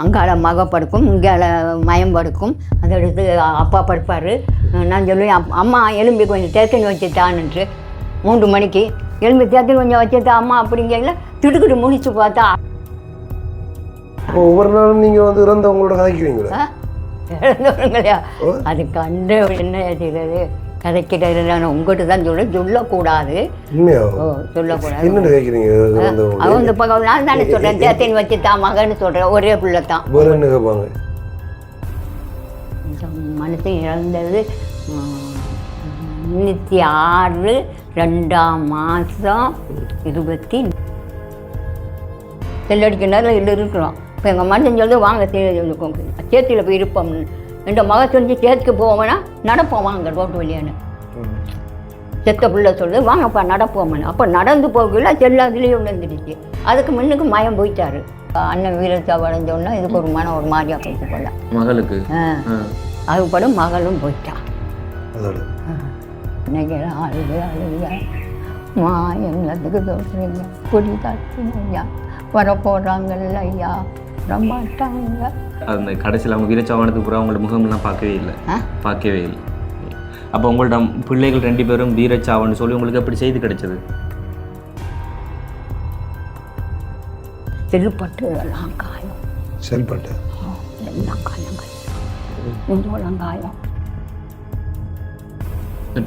அங்கால மக படுக்கும், இங்கால மயம் படுக்கும். அதை எடுத்து அப்பா படுப்பார். நான் சொல்லுவேன், அம்மா எலும்பி கொஞ்சம் தேத்தனி வச்சுட்டான்னுட்டு 3 மணிக்கு எலும்பி தேத்தனி கொஞ்சம் வச்சுட்டா அம்மா அப்படிங்கல திடுக்கிட்டு முடிச்சு பார்த்தா. ஒவ்வொரு நாளும் நீங்கள் வந்து இறந்தவங்களோட கதைக்கிறீங்களா? இறந்தவங்களையா? அது கண்டு என்ன செய்கிறது கதைக்கிறது. நான் உங்கள்கிட்ட தான் சொல்லக்கூடாது. சொல்லக்கூடாது. என்ன கேட்குறீங்க? அவன் இந்த பக்கம் நான் தானே சொல்கிறேன், தேத்தனி வச்சுட்டான் மகன்னு சொல்கிறேன். ஒரே பிள்ளை தான். வேறு என்ன கேட்பாங்க? மனுஷன் இறந்தது 96 2ஆம் மாதம் 20 செல்லடிக்க நேரம் இல்லை இருக்கிறோம். இப்போ எங்கள் மனுஷன் சொல்லி வாங்க சேத்தியில் போய் இருப்போம்னு. என் மக சொல்லி சேத்துக்கு போவோம்னா நடப்போம் வாங்க ரோட்டு வழியான்னு. செத்த பிள்ளை சொல்லி வாங்கப்பா நடப்போம்னு. அப்போ நடந்து போகல செல்லாதுலேயே விழுந்துடுச்சு. அதுக்கு முன்னுக்கு மயம் போயிட்டாரு. அண்ணன் வீரத்தை வளைஞ்சோன்னா இதுக்கு ஒரு மனம் ஒரு மாதிரியாக போயிட்டு போல மகளுக்கு. அதுபடும் மகளும் போயிட்டா. நினைக்கிற அழுக மா எல்லாத்துக்கு தோற்றுறீங்க புரிதாச்சுங்க ஐயா, வரப்போகிறாங்கல்ல ஐயா, வரமாட்டாங்க. அந்த கடைசியில் அவங்க வீரச்சாவானத்துக்கு பூரா அவங்களோட முகம்லாம் பார்க்கவே இல்லை. அப்போ உங்கள்ட்ட பிள்ளைகள் 2 பேரும் வீரச்சாவன்னு சொல்லி உங்களுக்கு எப்படி செய்தி கிடைச்சது? செல்பட்டு எல்லாம் காயம். செல்பட்டு எல்லாம் காயங்கள். நெஞ்சோளம் காயம்.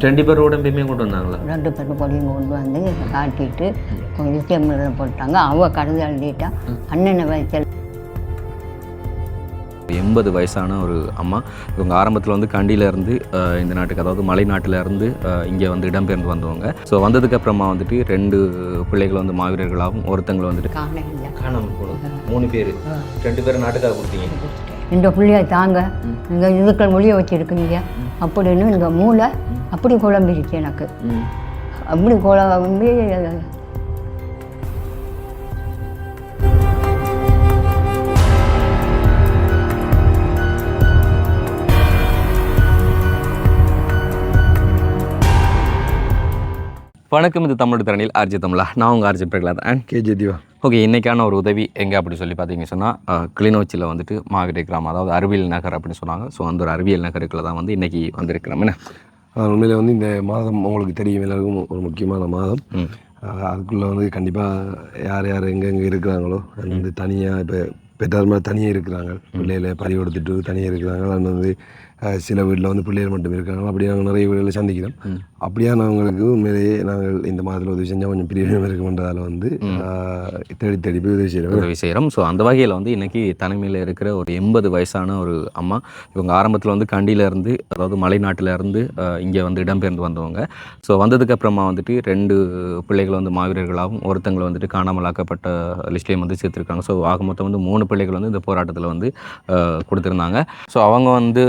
2 பேர் உடம்பையுமே கொண்டு வந்தாங்களா? 2 பேரும் கொடியும் கொண்டு வந்து காட்டிட்டு விஷயம் போட்டாங்க. அவங்க கடந்து எழுதிட்டா. அண்ணனை வயசில் 80 வயசான ஒரு அம்மா. இவங்க ஆரம்பத்தில் வந்து கண்டியிலேருந்து இந்த நாட்டுக்கு, அதாவது மலை நாட்டிலேருந்து இங்கே வந்து இடம்பெயர்ந்து வந்தவங்க. ஸோ வந்ததுக்கப்புறமா வந்துட்டு 2 பிள்ளைகள் வந்து மாவீரர்களாகவும் ஒருத்தங்களை வந்துட்டு காணாமல் போனது. 3 பேர் 2 பேர் நாட்டுக்காக கொடுத்தீங்க. இந்த பிள்ளைய தாங்க இந்த இதுக்கள் மொழியை வச்சுருக்குங்க அப்படின்னு இந்த மூளை அப்படி குழம்பிடுச்சு எனக்கு. அப்படி குழம்பி வணக்கம், இது தமிழ் திறனில் ஆர்ஜி தமிழா. நான் உங்கள் RG Prahlad and KJ Diva. Okay, இன்றைக்கான ஒரு உதவி எங்கே அப்படி சொல்லி பார்த்தீங்கன்னு சொன்னால் கிளிநொச்சியில் வந்துட்டு மாவீர கிராமம், அதாவது அறிவியல் நகர் அப்படின்னு சொன்னாங்க. ஸோ அந்த ஒரு அறிவியல் நகருக்குள்ள தான் வந்து இன்றைக்கி வந்திருக்கிறோம். என்ன உண்மையில் வந்து இந்த மாதம் உங்களுக்கு தெரியும் எல்லாருக்கும் ஒரு முக்கியமான மாதம். அதுக்குள்ளே வந்து கண்டிப்பாக யார் எங்கெங்கே இருக்கிறாங்களோ அது வந்து தனியாக இப்போ பெற்றார் மாதிரி தனியாக இருக்கிறாங்க. பிள்ளைகளை பறி கொடுத்துட்டு தனியாக இருக்கிறாங்க. அது வந்து சில வீட்டில் வந்து பிள்ளைகள் மட்டும் இருக்காங்க. அப்படி நாங்கள் நிறைய வீடுகளை சந்திக்கிறோம். அப்படியானவங்களுக்கு உண்மையிலேயே நாங்கள் இந்த மாதத்தில் உதவி செஞ்சால் கொஞ்சம் பிரிவினம் இருக்குன்றதால வந்து தேடி போய் உதவி செய்கிறோம். ஸோ அந்த வகையில் வந்து இன்றைக்கி தனிமையில் இருக்கிற ஒரு 80 வயசான ஒரு அம்மா. இவங்க ஆரம்பத்தில் வந்து கண்டியிலேருந்து, அதாவது மலை நாட்டிலேருந்து இங்கே வந்து இடம்பெயர்ந்து வந்தவங்க. ஸோ வந்ததுக்கப்புறமா வந்துட்டு 2 பிள்ளைகள் வந்து மாவீரர்களாகவும் ஒருத்தங்களை வந்துட்டு காணாமலாக்கப்பட்ட லிஸ்ட்லேயும் வந்து சேர்த்துருக்காங்க. ஸோ ஆக மொத்தம் வந்து 3 பிள்ளைகள் வந்து இந்த போராட்டத்தில் வந்து கொடுத்துருந்தாங்க. ஸோ அவங்க வந்து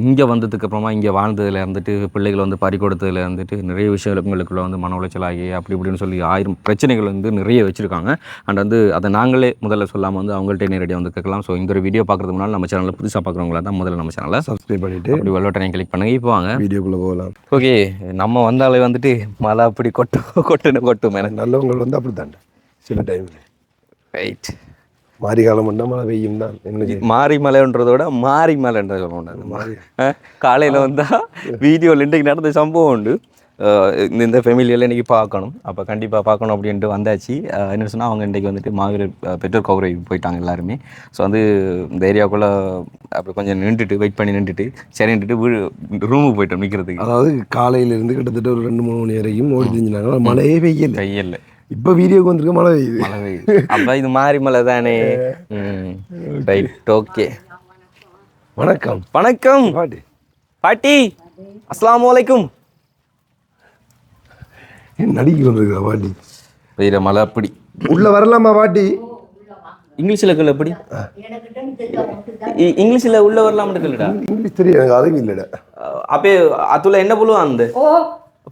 இங்கே வந்ததுக்கப்புறமா இங்கே வாழ்ந்ததில் இருந்துட்டு பிள்ளைகள் வந்து பறி கொடுத்ததில் இருந்துட்டு நிறைய விஷயங்களுக்குள்ள வந்து மன உளைச்சலாகி அப்படி இப்படின்னு சொல்லி 1000 பிரச்சனைகள் வந்து நிறைய வச்சுருக்காங்க. அண்ட் வந்து அதை நாங்களே முதல்ல சொல்லாமல் வந்து அவங்கள்ட்ட நேரடியாக வந்து கேட்கலாம். ஸோ இந்த ஒரு வீடியோ பார்க்குறதுக்கு முன்னால் நம்ம சேனலில் புதுசாக பார்க்குறவங்களா தான் முதல்ல நம்ம சேனலை சப்ஸ்கிரைப் பண்ணிவிட்டு அப்படி வெள்ளோட்டனையும் கிளிக் பண்ணுங்க. இப்போ வாங்க வீடியோக்குள்ளே போகலாம். ஓகே, நம்ம வந்தாலே வந்துட்டு மழை அப்படி கொட்டும் எனக்கு நல்லவங்க வந்து அப்படி தாண்ட சில டைமில் ரைட். மாரிகாலம் பண்ணால் மழை பெய்யும் தான். என்ன மாறி மலைன்றத விட மாறி மலைன்ற சொல்ல காலையில் வந்தால் வீடியோவில் இன்றைக்கு நடந்த சம்பவம் உண்டு. இந்த ஃபேமிலியெல்லாம் இன்றைக்கி பார்க்கணும். அப்போ கண்டிப்பாக பார்க்கணும் அப்படின்ட்டு வந்தாச்சு. என்ன சொன்னால் அவங்க இன்றைக்கி வந்துட்டு மாவீர பெற்றோர் கௌரவி போயிட்டாங்க எல்லாருமே. ஸோ வந்து இந்த ஏரியாவுக்குள்ளே அப்படி கொஞ்சம் வெயிட் பண்ணி நின்றுட்டு சரின்ட்டு ரூமுக்கு போயிட்டோம் நிற்கிறதுக்கு. அதாவது காலையிலேருந்து கிட்டத்தட்ட ஒரு 2-3 மணி வரைக்கும் ஓடி தெரிஞ்சினாங்க. மழையே பெய்யல. இப்போ வீடியோக்கு வந்துருக்க மழை பெய்யுது. அப்போ இது மாறி மலை தானே. Right, okay. வணக்கம். பாட்டி அஸ்ஸலாமு அலைக்கும். நடிக்க வந்துருக்கா பாட்டி? பெய்கிற மழை அப்படி உள்ள வரலாமா பாட்டி? இங்கிலீஷில் கல் எப்படி? இங்கிலீஷில் உள்ள வரலாம்னு இருக்குல்லடா. இங்கிலீஷ் தெரியும் எனக்கு, அதுவும் இல்லைடா. அப்போ அதுல என்ன புழுவான் அந்த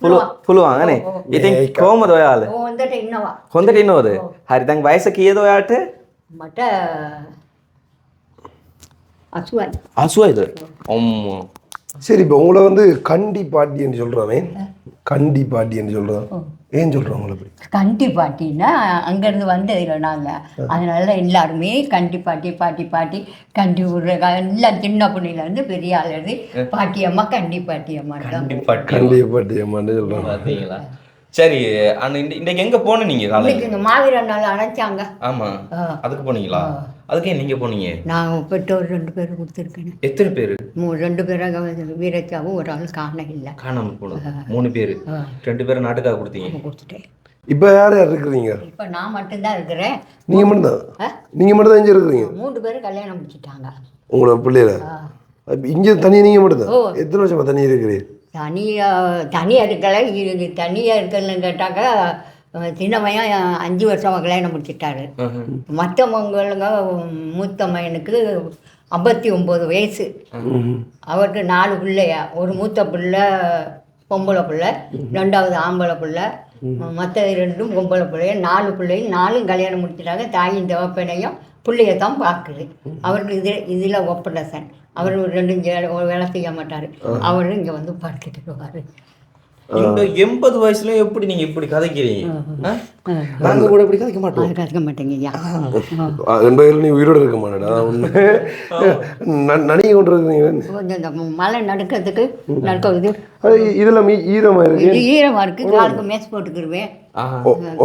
පුළුවන් නේ. ඉතින් කොහමද ඔයාලා? හොඳට ඉන්නවද? හරි, දැන් වයස කීයද ඔයාට? මට 80යි. 80යිද? சரி, இப்போ உங்களை வந்து கண்டி பாட்டி என்று சொல்கிறாமே, கண்டி பாட்டி என்று சொல்கிறோம். ஏன் சொல்கிறோம் உங்களை அப்படி? கண்டி பாட்டின்னா அங்கேருந்து வந்ததில்லை நாங்கள், அதனால எல்லாருமே கண்டி பாட்டி பாட்டி பாட்டி கண்டி விடுற எல்லாம் சின்ன பிள்ளையிலேருந்து பெரிய ஆளுது பாட்டியம்மா கண்டி பாட்டியம்மா கண்டி பாட்டியம்மான்னு சொல்கிறோம். பார்த்தீங்களா? சரி, இன்றைக்கு எங்கே போன நீங்கள் காலையில்? இந்த மாவீர நாள் அணைச்சாங்க. ஆமாம், அதுக்கு போனீங்களா? அதுக்கே நீங்கள் போனீங்க? நான் பெற்றோர் 2 பேர் கொடுத்துருக்கேன். எத்தனை பேர்? 2 பேராக வீரச்சாவும் ஒரு ஆள் இல்லை, காணாமல் போனது 3 பேர். 2 பேரை நாட்டுக்காக கொடுத்தீங்க? கொடுத்துட்டேன். இப்போ யார் யார் இருக்கிறீங்க? இப்போ நான் மட்டும்தான் இருக்கிறேன். நீங்கள் மட்டும்தான் இங்கே இருக்கிறீங்க? 3 பேர் கல்யாணம் முடிச்சுட்டாங்க. உங்களோட பிள்ளையில இங்கே தனியாக நீங்கள் மட்டும்தான்? எத்தனை வருஷமா தனியாக இருக்கிறீங்க? தனியாக இருக்கலை. தனியாக இருக்கலன்னு கேட்டாக்கா சின்ன பையன் 5 வருஷமாக கல்யாணம் முடிச்சிட்டாரு. மற்றவங்களுக்கு மூத்த பையனுக்கு 59 வயசு. அவருக்கு 4 பிள்ளையா, ஒரு மூத்த பிள்ளை பொம்பளை பிள்ளை, 2வது ஆம்பளை பிள்ளை, மற்ற 2 பொம்பளை பிள்ளைய, 4 பிள்ளையும் 4ம் கல்யாணம் முடிச்சிட்டாங்க. தாயும் தகப்பனையும் பிள்ளையத்தான் பார்க்குது. அவருக்கு இதில் ஒப்படசன். அவர் 2 வேலை செய்ய மாட்டார். அவரும் இங்கே வந்து படுத்துட்டு போவார். இந்த 80 வயசுல எப்படி நீங்க இப்படி கதைக்கிறீங்க? நாங்க கூட இப்படி கதைக்க மாட்டோம். கதைக்க மாட்டேங்க ஐயா. 80 நீ உயிரோடு இருக்க மாட்டேடா. நனிங்க கொண்டு இருக்கீங்க. கொஞ்சம் இந்த மழை நடக்கிறதுக்கு நடக்கிறது இதெல்லாம் ஈரமாக இருக்கு. இது ஈரமாக இருக்குது. காலுக்கு மேட்ச் போட்டுக்கிடுவேன்.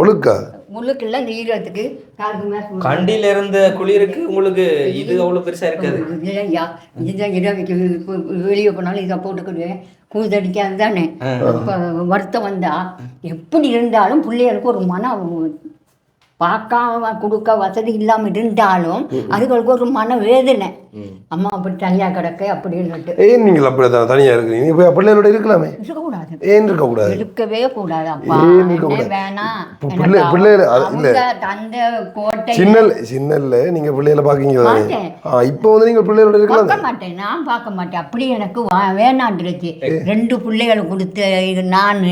ஒழுக்கா முழுக்கில்ல இந்த ஈரத்துக்கு காலுக்கு மேட்ச். கண்டியில இருந்த குளிருக்கு உங்களுக்கு இது அவ்வளோ பெருசாக இருக்காது. இல்லையா, இதுதான் இரவுக்கு வெளியே போனாலும் இதை போட்டுக்கிடுவேன். கூதடிக்காது தானே. இப்போ வருத்தம் வந்தா எப்படி இருந்தாலும் பிள்ளைகளுக்கு ஒரு மன பார்க்காம கொடுக்க வசதி இல்லாமல் இருந்தாலும் அதுகளுக்கு ஒரு மன வேதனை. அம்மா அப்படி தனியாக கிடக்க அப்படின்னு. ஏன் நீங்கள் அப்படி தான் தனியாக இருக்கிறீங்க? இப்போ பிள்ளைகளோட இருக்கலாமே. இருக்கக்கூடாது. ஏன் இருக்கக்கூடாது? இருக்கவே கூடாது. அப்பா வேணாம். தந்த கோட்டை சின்னல்ல நீங்க பிள்ளைகளை பார்க்கீங்க. இப்போ வந்து நீங்க பிள்ளைகளோட இருக்கலாம். பார்க்க மாட்டேன், நான் பார்க்க மாட்டேன். அப்படி எனக்கு வேணான்றது. 2 பிள்ளைகளை கொடுத்து நான்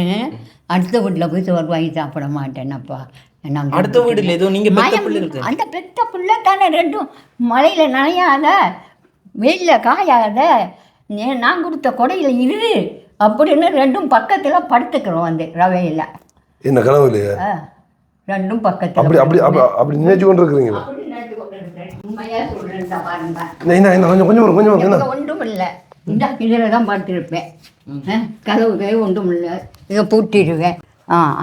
அடுத்த வீட்டில் போய் சோறு வாங்கி சாப்பிட மாட்டேன்னப்பா. அடுத்த வீடுல ஏதோ நீங்க அந்த பெத்த பிள்ளை தானே 2ம் மழையில் நனையாத வெயிலில் காயாத நான் கொடுத்த கொடையில் இரு அப்படின்னு 2ம் பக்கத்தில் படுத்துக்கிறோம். வந்து ரவையில் என்ன கனவு இல்லையா? 2ம் பக்கத்தில் அப்படி அப்படி அப்படி நினைச்சு கொண்டு இருக்கிறீங்களா? உண்மையாக சொல்கிறேன் பாருங்க. கொஞ்சம் ஒன்றும் இல்லை, இந்த இதில் தான் படுத்திருப்பேன். கதவு ஒன்றும் இல்லை, இதை பூட்டிடுவேன்.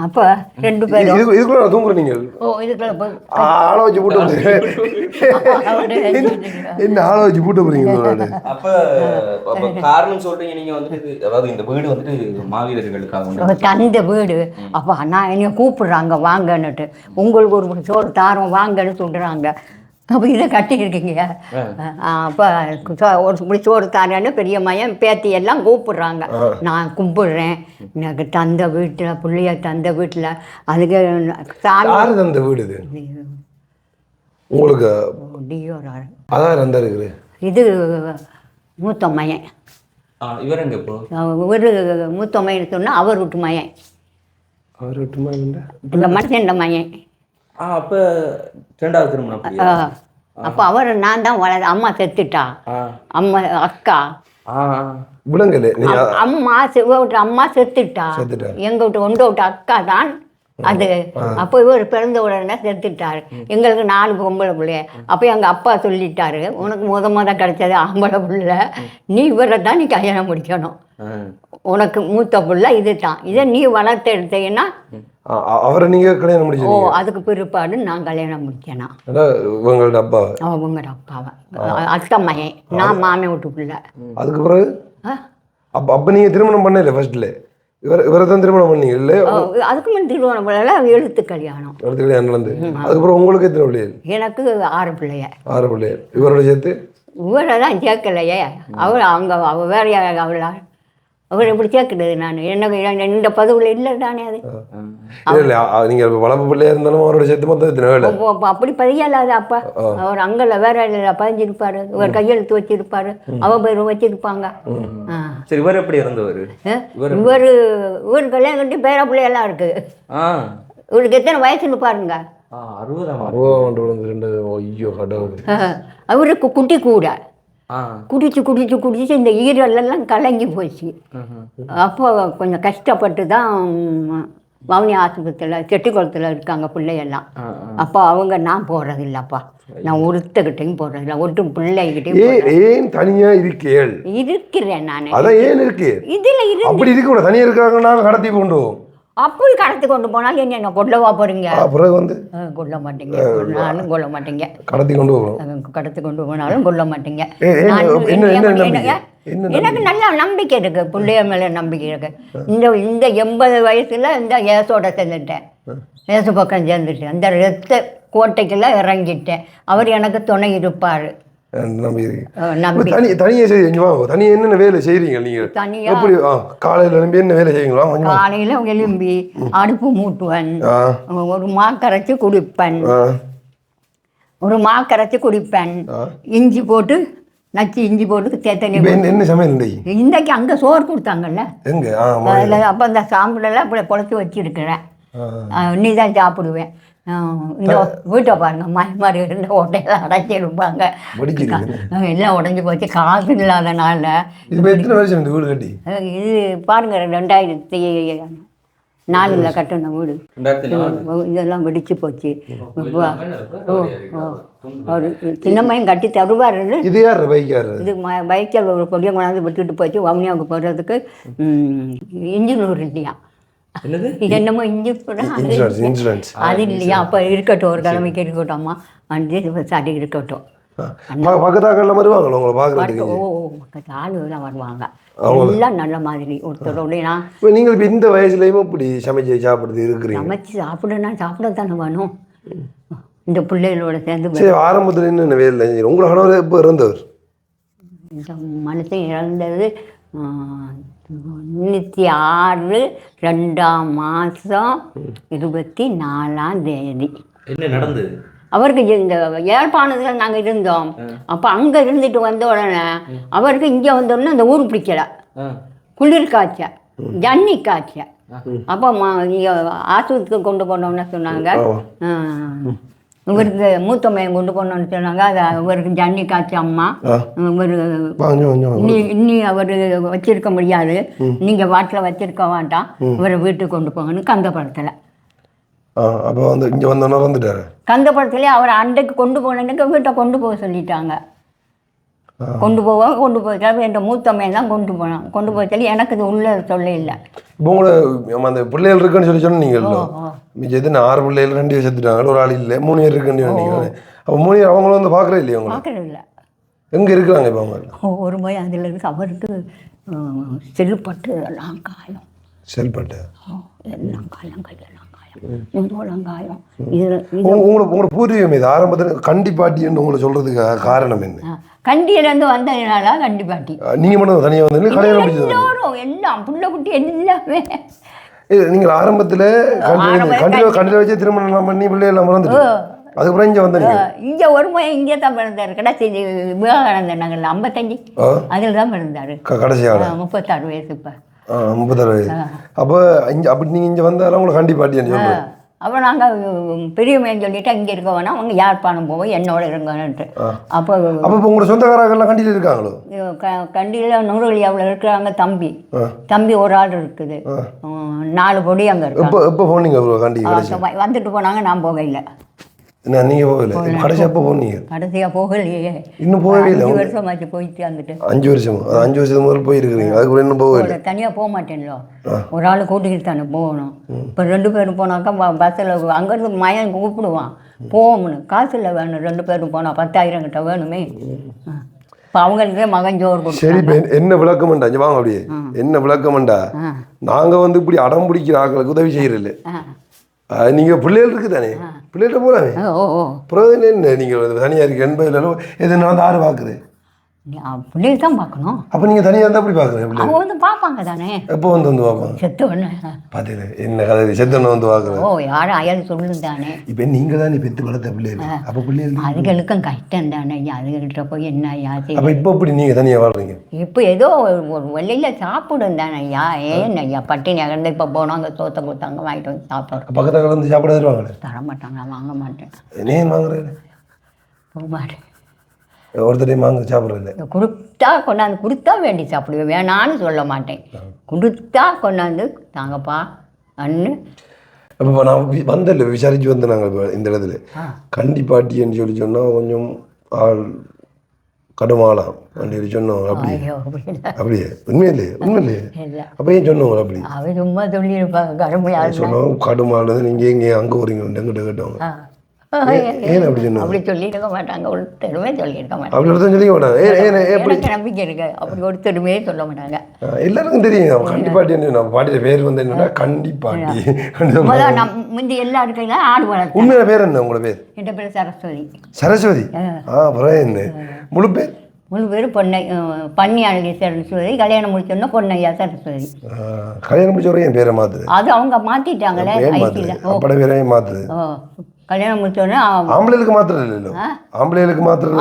அப்போ 2 பேரும் இதுக்குள்ள தூங்குற நீங்கள். இதுக்குள்ள ஆளை வச்சு பூட்ட போறீங்க. என்ன ஆளை வச்சு பூட்ட போறீங்க? அப்ப காரணம் சொல்றீங்க நீங்க வந்துட்டு, அதாவது இந்த வீடு வந்துட்டு மாவீரர்களுக்காக தந்த வீடு. அப்போ நான் என்னை கூப்பிடுறாங்க வாங்கன்னுட்டு, உங்களுக்கு ஒரு சோறு தாரம் வாங்கன்னு சொல்கிறாங்க. அப்போ இதை கட்டியிருக்கீங்க. அப்போ ஒரு சோறு தாரேன்னு பெரிய மையன் பேத்தி எல்லாம் கூப்பிடுறாங்க. நான் கும்பிடுறேன். எனக்கு தந்த வீட்டில் பிள்ளைய தந்த வீட்டில் அதுக்கு சாமி தந்த வீடு இது உங்களுக்கு. அதான் இருக்குது. இது மூத்த மையன். இவர் எங்க இப்போ? ஒரு மூத்த மையன் சொன்னால் அவர் விட்டு மையன். அவர் விட்டு மையன் இந்த மனுஷன் மையன். அப்போ 2வது திருமணம். அப்போ அவர் நான் தான் அம்மா செத்துட்டா. அம்மா அக்கா அம்மா செத்துட்டா. எங்க விட்டு ஒன்று விட்டு அக்கா தான் அது. அப்போ இவர் பிறந்த உடனே செத்துட்டாரு. எங்களுக்கு 4 பொம்பளை பிள்ளைய. அப்போ எங்கள் அப்பா சொல்லிட்டாரு, உனக்கு முத கிடைச்சது ஆம்பளை பிள்ளை, நீ இவரை தான் நீ கல்யாணம் முடிக்கணும். உனக்கு மூத்த பிள்ளை இது தான், இதை நீ வளர்த்து எடுத்தீங்கன்னா அவரை நீங்கள் கல்யாணம் முடிச்சீங்க. அதுக்கு பிற்பாடு நான் கல்யாணம் முடிச்சேனா உங்களோட அப்பா? உங்களோட அப்பாவை அத்தை மகன், நான் மாமே விட்டு பிள்ளை. அதுக்கு பிறகு அப்போ நீங்கள் திருமணம் பண்ணல? ஃபர்ஸ்ட்ல இவரை தான் திருமணம் பண்ணீங்க இல்லை? அதுக்கு முன் திருமணம் பண்ணல, எழுத்து கல்யாணம். எழுத்து கல்யாணம் நடந்து அதுக்கப்புறம் உங்களுக்கு எத்தனை பிள்ளைகள்? எனக்கு 6 பிள்ளைய. 6 பிள்ளைகள். இவரோட சேர்த்து? இவரை தான் சேர்க்கலையே. அவள் வேற அவளா அவர் எப்படி சேர்க்கிறது? நான் என்ன இந்த பதவியில் இல்லை தானே. அது இல்லை, நீங்கள் வளர்ப்பு பிள்ளையா இருந்தாலும் அவரோட சேர்த்து மொத்தம் அப்படி பதியலாது. அப்பா அவர் அங்கே வேற பதிஞ்சிருப்பாரு, இவர் கையெழுத்து வச்சிருப்பாரு, அவ பேர் வச்சிருப்பாங்க. சரி, இவர் எப்படி இருந்தவர்? இவர் கல்யாணம் கட்டி பேர பிள்ளையெல்லாம் இருக்கு. இவருக்கு எத்தனை வயசுன்னு பாருங்க. 60. அவருக்கு குட்டி கூட குடிச்சு இந்த ஈரலெல்லாம் கலங்கி போச்சு. அப்போ கொஞ்சம் கஷ்டப்பட்டு தான் வவுனி ஆஸ்பத்திரியில் செட்டிக்குளத்தில் இருக்காங்க பிள்ளையெல்லாம். அப்போ அவங்க நான் போகிறது இல்லைப்பா, நான் ஒருத்தகிட்டையும் போகிறது இல்லை, ஒருத்தர் பிள்ளைகிட்டையும். ஏன் தனியாக இருக்கேள்? இருக்கிறேன் நான். அதான் ஏன் இருக்கு இதில் இரு அப்படி இருக்க கூட தனியாக இருக்காங்க, நாங்கள் கடத்தி கொண்டு போவோம். அப்படி கடத்தி கொண்டு போனாலும் என்ன கொல்லவா போகிறீங்க? அப்புறம் வந்து கொல்ல மாட்டீங்க, நானும் கொல்ல மாட்டீங்க. கடத்தி கொண்டு போவோம். கடத்தி கொண்டு போனாலும் கொல்ல மாட்டீங்க. என்ன எனக்கு நல்ல நம்பிக்கை இருக்கு, பிள்ளைய மேலே நம்பிக்கை இருக்கு. இந்த 80 வயசுல இந்த ஏசோட சேர்ந்துட்டேன், ஏசு பக்கம் சேர்ந்துட்டேன், அந்த ரத்த கோட்டைக்கெல்லாம் இறங்கிட்டேன். அவர் எனக்கு துணை இருப்பார். தனியாக செய்வீங்களா? தனியாக என்னென்ன வேலை செய்கிறீங்க நீங்கள்? தனியாக எப்படி காலையில் எழும்பி என்ன வேலை செய்வீங்களா? காலையில் எழும்பி அடுப்பு மூட்டுவன், ஒரு மாக்கரைச்சி குடிப்பேன், இஞ்சி போட்டு நச்சு இஞ்சி போட்டு தேத்தனி. என்ன சமையல் இன்றைக்கு அங்கே சோறு கொடுத்தாங்கல்ல, எங்கே? அப்போ அந்த சாம்பிடெல்லாம் அப்படி பொழைச்சி வச்சுருக்கிறேன், நீ தான் சாப்பிடுவேன். இந்த வீட்டை பாருங்க, மாதிரி இருந்த ஓட்டையெல்லாம் அடைச்சி இருப்பாங்க, எல்லாம் உடஞ்சி போச்சு காசு இல்லாதனால. இது பாருங்க 2004 கட்டின வீடு, இதெல்லாம் வெடிச்சு போச்சு. ஒரு சின்னம்மையும் கட்டி தருவார். இது யார் பைக்கார்? இது பைக்கில் ஒரு கொடியை கொண்டாந்து விட்டுட்டு போச்சு. வவுனியாவுக்கு போகிறதுக்கு இன்ஜின் இல்லையா, என்னமோ இன்சூரன்ஸ் அது இல்லையா? அப்போ இருக்கட்டும், ஒரு கிழமைக்கு இருக்கட்டும்மா, வந்து சரி இருக்கட்டும். பக்கத்தாக்கள்லாம் வருவாங்களா உங்களை பார்க்குறதுக்கு? ஆளுகள்லாம் வருவாங்க, எல்லாம் நல்ல மாதிரி ஒருத்தரோடைய. நீங்கள் இப்போ இந்த வயசுலேயும் இப்படி சமைச்சு சாப்பிடுறது இருக்கிறீங்க? சமைச்சு சாப்பிட தானே வேணும், இந்த பிள்ளைகளோட சேர்ந்து. சரி, ஆரம்பத்தில் என்னென்ன வேலை உங்களை கணவர் எப்போ இறந்தவர்? இந்த மனுஷன் இறந்தது 96 2ஆம் மாதம் 24ஆம் தேதி. என்ன நடந்தது அவருக்கு? இந்த யாழ்ப்பாணத்தில் நாங்கள் இருந்தோம். அப்போ அங்கே இருந்துட்டு வந்த உடனே அவருக்கு இங்கே வந்தோடனே அந்த ஊர் பிடிக்கல, குளிர் காய்ச்ச, ஜன்னி காய்ச்ச. அப்போ ஆஸ்பத்திரிக்கு கொண்டு போனோம்னு சொன்னாங்க. இவருக்கு மூத்த மையம் கொண்டு போனோன்னு சொன்னாங்க. அது இவருக்கு ஜன்னி காய்ச்ச அம்மா, இவர் இன்னி அவர் வச்சிருக்க முடியாது, நீங்கள் வாட்டில் வச்சிருக்க வேண்டாம், இவரை வீட்டுக்கு கொண்டு போங்கன்னு கந்தப்படத்தில். அப்போ வந்து இங்கே வந்தோன்னா வந்துட்டாரு. கந்தப்படத்துலேயே அவர் அண்டைக்கு கொண்டு போனதுக்கு வீட்டை கொண்டு போக சொல்லிட்டாங்க. கொண்டு போய் என் மூத்த மையம் தான் கொண்டு போனான். கொண்டு போய் சொல்லி எனக்கு இது உள்ள சொல்ல இல்லை. இப்போ உங்களை அந்த பிள்ளைகள் இருக்குன்னு சொல்லி சொன்னீங்களோ, மிச்சம் எது 6 பிள்ளைகள் 2 பேர் செத்துட்டாங்க, ஒரு ஆள் இல்லை, 3 பேர் இருக்குன்னு சொன்னீங்க. அப்போ 3 பேர் அவங்களும் வந்து பார்க்குறே இல்லையா? அவங்க பார்க்குறது இல்லை. எங்கே இருக்கிறாங்க இப்போ அவங்க? ஒரு முறை அதில் இருக்கு, அவருக்கு செல்பட்டு எல்லாம் காயம், செல்பட்டு எல்லாம் காயம், கையெல்லாம் காயம். உங்களோட பூர்வீகம் இது ஆரம்பத்தில் கண்டிப்பாட்டின்னு உங்களை சொல்கிறதுக்கு காரணம் என்ன? கண்டியிலேருந்து வந்ததுனால கண்டிப்பாட்டி. நீங்கள் மட்டும் தனியாக வந்து கல்யாணம் முடிச்சது? எல்லாம் புள்ள குட்டி எல்லாமே. நீங்கள் ஆரம்பத்தில் கண்டிப்பாக வச்சு திருமணம் பண்ணி பிள்ளையெல்லாம் மறந்துட்டு அதுக்கப்புறம் இங்கே வந்தீங்க? இங்கே ஒரு முறை இங்கே தான் பிறந்தார், கடைசி விவேகானந்தர் நகரில் 55 அதில் தான் பிறந்தார். கடைசியாக 36 வயசு. இப்போ 36 வயசு. அப்போ இங்கே அப்படி நீங்கள் இங்கே வந்தாலும் உங்களை கண்டிப்பாட்டின்னு சொல்லுங்கள். அப்போ நாங்கள் பெரியமைன்னு சொல்லிட்டு இங்கே இருக்க வேணாம், அவங்க யாழ்ப்பாணம் போவோம் என்னோட இருங்கன்ட்டு. அப்போ உங்களோட சொந்தக்காரர்கள்லாம் கண்டியில் இருக்காங்களோ? கண்டியில் நூறுவழியாவில் இருக்கிறாங்க. தம்பி ஒரு ஆள் இருக்குது, 4 பொடி அங்கே இருக்கு. எப்போ போனீங்க கண்டி? வந்துட்டு போனாங்க, நான் போக இல்லை. நீங்கள் போகல? கடைசியாக எப்போ போனீங்க? கடைசியாக போகலையே, இன்னும் போகவே இல்லை. 5 வருஷமாச்சு போயிட்டு வந்துட்டு. 5 வருஷமா? 5 வருஷத்துக்கு முதல்ல போயிருக்கிறீங்க, அதுக்கப்புறம் இன்னும் போகல? தனியாக போக மாட்டேன்ல, ஒரு ஆள் கூட்டிக்கிட்டு தானே போகணும். இப்போ 2 பேரும் போனாக்கா பஸ்ஸில் அங்கேருந்து மயன் கூப்பிடுவான் போகணும்னு, காசு இல்லை வேணும். 2 பேரும் போனால் 10,000 கிட்ட வேணுமே. இப்போ அவங்களுக்கே மகன் ஜோர் கொடுத்து. சரி, இப்போ என்ன விளக்கம்ண்டா இங்கே வாங்க, அப்படியே என்ன விளக்கம்ண்டா? நாங்கள் வந்து இப்படி அடம் பிடிக்கிற ஆட்களுக்கு உதவி செய்யறதில்ல. நீங்கள் பிள்ளைகள் இருக்குது தானே, பிள்ளைகிட்ட போகலாமே. அப்புறம் என்ன நீங்கள் தனியாக இருக்கு 80 எது நான் வந்து 6 பார்க்குறேன், பிள்ளைகள் தான் பார்க்கணும். அப்போ நீங்கள் தனியாக இருந்தால் அப்படி பார்க்குறேன். அவங்க வந்து பார்ப்பாங்க தானே. எப்போ வந்து பார்ப்பாங்க? செத்தவொன்னு பார்த்தீங்க என்ன கதை, செத்தவொன்னு வந்து பார்க்குறேன். யாரும் அயல் சொல்லு தானே. இப்போ நீங்கள் தான் பெற்று வளர்த்த பிள்ளைகள், அப்போ பிள்ளைகள் அதுகளுக்கும் கஷ்டம் தானே. அதுகிட்ட போய் என்ன ஐயா? அப்போ இப்போ இப்படி நீங்கள் தனியாக வாழ்றீங்க? இப்போ ஏதோ ஒரு வெளியில் சாப்பிடும் தானே ஐயா. ஏன் ஐயா பட்டினி அகர்ந்து இப்போ போனோம், அங்கே சோத்தை கொடுத்தாங்க, வாங்கிட்டு வந்து சாப்பிட்றோம். பக்கத்தில் கலந்து சாப்பிட தருவாங்களே? தரமாட்டாங்க, வாங்க மாட்டேன். ஏன் வாங்குறேன்? போக மாட்டேன். ஒருத்தரையும் வாங்க சாப்பிட்றதில்ல. கொடுத்தா கொண்டாந்து கொடுத்தா வேண்டி சாப்பிடுவேன், வேணான்னு சொல்ல மாட்டேன். கொடுத்தா கொண்டாந்து தாங்கப்பா அண்ணு அப்போ நான் வந்தல விசாரிச்சு வந்து நாங்கள் இப்போ இந்த இடத்துல கண்டி பாட்டின்னு சொல்லி சொன்னால் கொஞ்சம் ஆள் கடுமாலாம் அப்படி சொன்னோம். அப்படியே உண்மையிலே அப்போ ஏன் சொன்னவங்க அப்படி அவன் சும்மா சொல்லியிருப்பாங்க கடுமையாக சொன்னோம். கடுமானது நீங்கள் எங்கே அங்கே வரீங்க எங்கிட்ட கேட்டவங்க ஏன் அப்படி சொன்னோம்? அப்படி சொல்லியிருக்க மாட்டாங்க, ஒருத்தருமே சொல்லியிருக்க மாட்டாங்க. அப்படி ஒருத்தர் சொல்லிக்க மாட்டாங்க. எனக்கு நம்பிக்கை இருக்கு, அப்படி ஒருத்தருமே சொல்ல மாட்டாங்க. எல்லாருக்கும் தெரியும் கண்டி பாட்டி. நம்ம பாட்டியோட பேர் வந்து என்னன்னா கண்டி பாட்டி. நான் முந்தி எல்லா இருக்கையில ஆடு வளர்த்தேன். உண்மையான பேர் என்ன உங்களோட பேர்? என் பேர் சரஸ்வதி. சரஸ்வதி. அப்புறம் என்ன முழு பேர்? முழு பேர் பன்னி அழகி சரஸ்வதி. கல்யாணம் முடிச்சோன்னா பொன்னையா சரஸ்வதி. கல்யாணம் முடிச்சவரை என் பேரை மாத்துது. அது அவங்க மாத்திட்டாங்களே ஐடியில். அப்பட பேரையே மாத்துது. கல்யாணம் முடிச்சோன்னா ஆம்பளைகளுக்கு மாத்திரம் இல்லை, ஆம்பளைகளுக்கு மாத்திரம்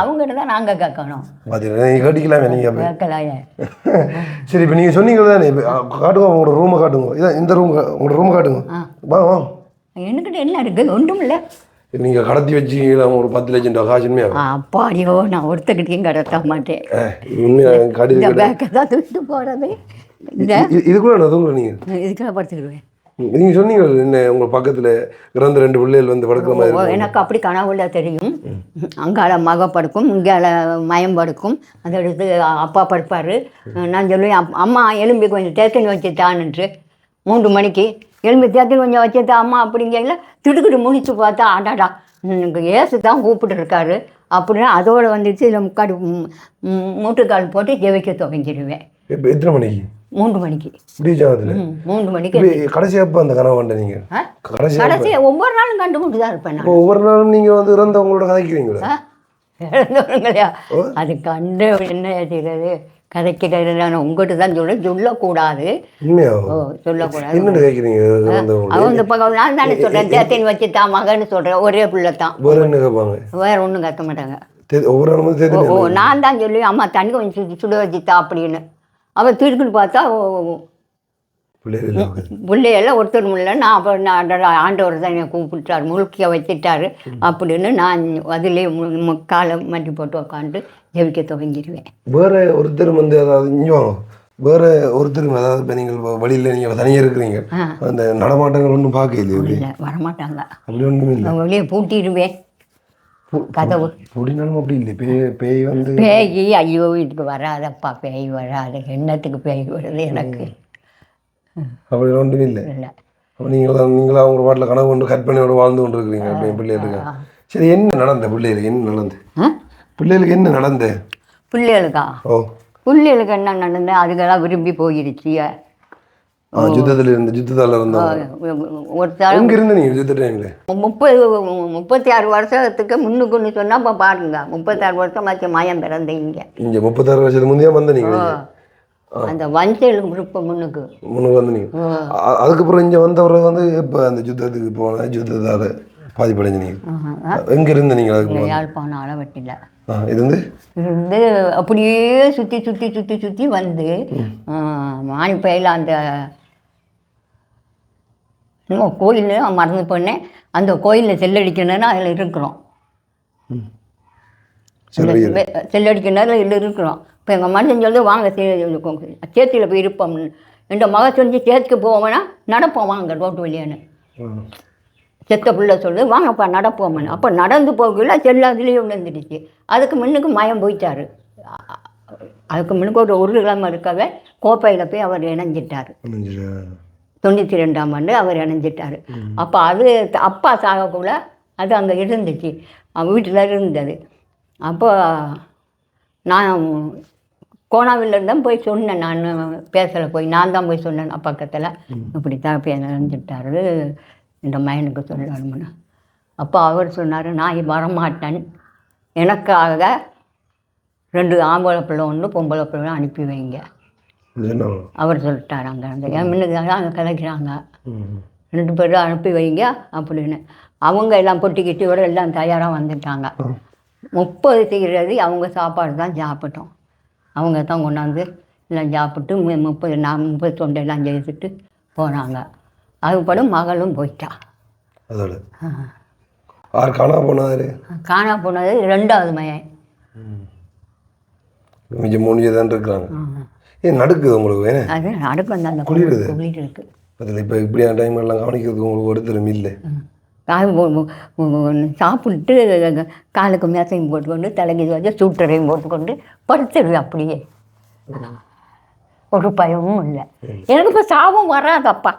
அவங்ககிட்ட தான் நாங்கள் கேட்கணும். நீங்கள் கேட்டிக்கலாமே நீங்கள் கேட்கலாயே. சரி இப்போ நீங்கள் சொன்னீங்க தானே, காட்டுங்க உங்களோட ரூமை காட்டுங்க. இதான் இந்த ரூம், உங்களோட ரூமை காட்டுங்க. வா. என்கிட்ட என்ன இருக்குது? ஒன்றும் இல்லை. நீங்கள் கடத்தி வச்சுக்கீங்களா ஒரு 10 லட்சம் ரூபா காசு? உண்மையா? அப்பாடியோ, நான் ஒருத்தக்கிட்டையும் கடத்த மாட்டேன். உண்மையாக காட்டி பேக்கை தான் தூக்கிட்டு போகிறது. இதுக்குள்ள நான் தூங்குறேன். நீங்கள் இதுக்கெல்லாம் படுத்துக்கிடுவேன். நீங்கள் சொன்னீங்க என்ன உங்கள் பக்கத்தில் இறந்த 2 பிள்ளைகள் வந்து படுக்கிற மாதிரி. எனக்கு அப்படி கனவுல தெரியும். அங்கால மக படுக்கும், இங்கால மயம் படுக்கும். அதை எடுத்து அப்பா படுப்பார். நான் சொல்லுவேன், அம்மா எலும்பி கொஞ்சம் தேத்தனி வச்சுட்டான்னுட்டு 3 மணிக்கு எலும்பி தேத்தனி கொஞ்சம் வச்சுட்டா அம்மா அப்படிங்கல திடுக்கிட்டு முடிச்சு பார்த்தா ஆடாடா எனக்கு ஏசு தான் கூப்பிட்டு இருக்காரு அப்படின்னு அதோடு வந்துச்சு. இதில் முக்காடு மூட்டுக்கால் போட்டு ஜெபிக்க துவங்கிடுவேன். இப்போ எத்தனை மணிக்கு? 3 மணிக்கு. 3 மணிக்கு கடைசியாக அந்த கனவு வந்த நீங்கள் கடைசியாக ஒவ்வொரு நாளும் கண்டுபிடிச்சு தான் இருப்பேன். ஒவ்வொரு நாளும் நீங்கள் வந்து இறந்தவங்களோட கதைக்கிறீங்களா? இறந்தவங்களையா? அது கண்டு என்ன செய்கிறது கதைக்கிறது. நான் உங்கள்கிட்ட தான் சொல்லக்கூடாது. சொல்லக்கூடாது. என்ன கேட்குறீங்க? அவங்க பக்கம் நான் தானே சொல்கிறேன், தேத்தேன்னு வச்சுட்டா மகன்னு சொல்கிறேன். ஒரே பிள்ளை தான். வேறு என்ன கேட்பாங்க? வேறு ஒன்றும் கேட்க மாட்டாங்க. நான் தான் சொல்லி அம்மா தண்ணி கொஞ்சம் சுட வச்சுட்டா அப்படின்னு. அவள் திருக்குன்னு பார்த்தா பிள்ளையெல்லாம் ஒருத்தர் முடியல. நான் அப்புறம் நான் ஆண்டவர் தான் என்னை கூப்பிட்டார், முழுக்கிய வச்சுட்டாரு அப்படின்னு நான் அதிலே காலை மட்டி போட்டு உட்காந்து ஜெபிக்க துவங்கிடுவேன். வேறு ஒருத்தர் வந்து அதாவது இங்கே வேறு ஒருத்தர் அதாவது இப்போ நீங்கள் வழியில் நீங்கள் தனியாக இருக்கிறீங்க, அந்த நடமாட்டங்கள் ஒன்றும் பார்க்க இல்லை வரமாட்டாங்க. அப்படி ஒன்றும் இல்லை. வெளியே பூட்டிடுவேன் கதவு. அப்படின்னாலும் அப்படி இல்லை. பேய் வந்து பேய் ஐயோ இதுக்கு வராதப்பா, பேய் வராது. என்னத்துக்கு பேய் வருது எனக்கு? அப்படி ஒன்றும் இல்லை. நீங்களா அவங்க பாட்டில் கனவு கொண்டு கற்பனையோடு வாழ்ந்து கொண்டு இருக்கிறீங்க அப்படி பிள்ளைகளுக்கு. சரி, என்ன நடந்த பிள்ளைகளுக்கு? என்ன நடந்து பிள்ளைகளுக்கு என்ன நடந்த? பிள்ளைகளுக்கா? பிள்ளைகளுக்கு என்ன நடந்து? அதுக்கெல்லாம் விரும்பி போயிடுச்சு. யுத்தத்தில் ஒருத்தர் இருந்து நீங்கள் யுத்த டைமில் 36 வருஷத்துக்கு முன்னுக்குன்னு சொன்னால் இப்போ பாருங்க, 36 வருஷம் ஆச்சு மாயம் பிறந்த இங்கே. 36 வருஷத்துக்கு முந்தைய வந்த நீங்கள் அந்த வஞ்சலுக்கு விருப்பம் முன்னுக்கு வந்து நீங்கள். அதுக்கப்புறம் இங்கே வந்தவரை வந்து இப்போ அந்த யுத்தத்துக்கு போன யுத்தத்தால் பாதிப்படைஞ்சு நீங்கள் எங்கே இருந்து நீங்கள்? அதுக்கு யாழ்ப்பாணம் அளவட்டில் இருந்து அப்படியே சுற்றி வந்து மானிப்பையில் அந்த கோயில் மறந்து போனேன். அந்த கோயிலில் செல்லடிக்கணும்னா அதில் இருக்கிறோம். செல்லடிக்கணும் இதில் இருக்கிறோம். இப்போ எங்கள் மனுஷன் சொல்லி வாங்க சேத்தியில் போய் இருப்போம்னு. என் மக சொல்லி சேத்துக்கு போவோம்னா நடப்போம் வாங்க ரோட்டு வழியான்னு. செத்த பிள்ளை சொல்லு வாங்கப்பா நடப்போம்னு. அப்போ நடந்து போகல செல்லாதுலேயே விழுந்துடுச்சு. அதுக்கு முன்னுக்கு மயம் போயிட்டார். அதுக்கு முன்னுக்கு ஒரு கிழமை இருக்கவே கோப்பையில் போய் அவர் இணைஞ்சிட்டார். 92ஆம் ஆண்டு அவர் இணைஞ்சிட்டார். அப்போ அது அப்பா சாகக்குள்ள அது அங்கே இருந்துச்சு, வீட்டில் இருந்தது. அப்போ நான் கோணாவில் தான் போய் சொன்னேன். நான் பேசலை, போய் நான் தான் போய் சொன்னேன் பக்கத்தில், இப்படி தான் போய் இணைஞ்சிட்டாரு இந்த மயனுக்கு சொல்லணும்னு. அப்போ அவர் சொன்னார், நான் வரமாட்டேன், எனக்காக 2 ஆம்பளை பிள்ளை 1 பொம்பளை பிள்ளை அனுப்பி வைங்க அவர் சொல்லிட்டார். அங்கே என் முன்னுக்காக அங்கே கலைக்கிறாங்க, 2 பேரும் அனுப்பி வைங்க அப்படின்னு. அவங்க எல்லாம் பொட்டிக்கிட்டியோட எல்லாம் தயாராக வந்துட்டாங்க. 30 செய்கிறது அவங்க சாப்பாடு தான் சாப்பிட்டோம். அவங்க தான் கொண்டாந்து எல்லாம் சாப்பிட்டு 30 தொண்டையெல்லாம் செய்துட்டு போனாங்க. அதுபடும் மகளும் போயிட்டா. காணா போனது 2வது மயன். தான் இருக்கிறாங்க. ஏன் நடுக்குது உங்களுக்கு? அது நடுக்கு வந்து அந்த குளிர் இருக்குது. அதில் இப்போ இப்படியான டைம்லாம் கவனிக்கிறதுக்கு உங்களுக்கு ஒருத்தரும் இல்லை. சாப்பிட்டு காலுக்கு மேசையும் போட்டுக்கொண்டு தலைக்கு வச்சு சூட்டரையும் போட்டுக்கொண்டு படுத்துருவேன் அப்படியே. ஒரு பயமும் இல்லை. எனக்கு இப்போ சாவும் வராதப்பா.